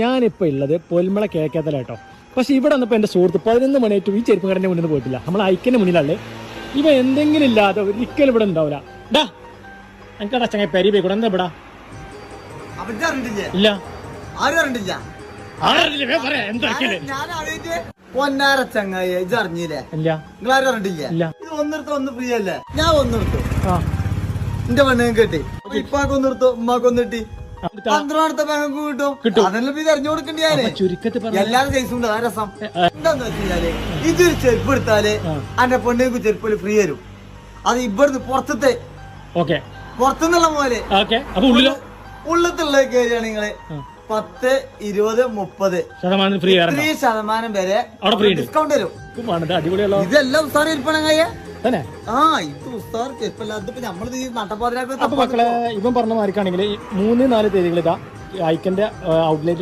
ഞാനിപ്പോൾ ഉള്ളത് പൊൽമള കേക്കത്തലാട്ടോ. പക്ഷെ ഇവിടെ വന്നപ്പോൾ എൻ്റെ സുഹൃത്ത് 11 മണിയായിട്ടും ഈ ചെരുപ്പ് കടൻ്റെ മുന്നിൽ പോയിട്ടില്ല. നമ്മൾ ഐക്കൻ്റെ മുന്നിലല്ലേ. ഇവ എന്തെങ്കിലും ഇല്ലാതെ ഒരിക്കലും ഇവിടെ ഉണ്ടാവില്ല. ഡാ എനിക്കടാ ചങ്ങ പെരി പോയിക്കൂടെ. എന്താ ഇവിടെ ഇല്ല പൊന്നാര ചങ്ങായി ഇത് അറിഞ്ഞില്ലേ? ഇല്ല നിങ്ങൾ അറിഞ്ഞിട്ടില്ല? ഇത് ഒന്നിടത്ത് ഒന്ന് ഫ്രീ അല്ലേ? ഞാൻ ഒന്നിടത്തു എന്റെ പെണ്ണും കെട്ടി ഇപ്പാക്ക് ഒന്നിടത്തു ഉമ്മാക്ക് ഒന്നിട്ടി 12 ബാങ്ക് കിട്ടും. അതെല്ലാം ഇത് അറിഞ്ഞു കൊടുക്കണ്ടേ? ചുരുക്കത്തിൽ എല്ലാരും ജയിച്ചുണ്ട്. ആ രസം എന്താന്ന് വെച്ചാല് ഇതൊരു ചെരുപ്പ് എടുത്താല് അന്റെ പെണ്ണുങ്ങൾക്ക് ചെരുപ്പ് ഫ്രീ തരും. അത് ഇവിടുന്ന് പുറത്തത്തെ പുറത്തുനിന്നുള്ള പോലെ ഉള്ളത്തുള്ള കയറിയാണ് നിങ്ങള് 10, 20, 30% ഫ്രീ 3% വരെ ഡിസ്കൗണ്ട് തരും. അടിപൊളിയല്ലോ. ഇതെല്ലാം ഉസ്താർ ഇരിപ്പണങ്ങയ്യ. തന്നെ ഇത് ഉസ്താർ ചെരുപ്പല്ല. അതിപ്പോ നമ്മള് ഈ നട്ടപ്പാതിരാക്ക മക്കളെ ഇവൻ പറഞ്ഞ മാതിരിക്കാണെങ്കിൽ 3-4 തീയതികൾ ഇതാ ഐക്കന്റെ ഔട്ട്ലെറ്റ്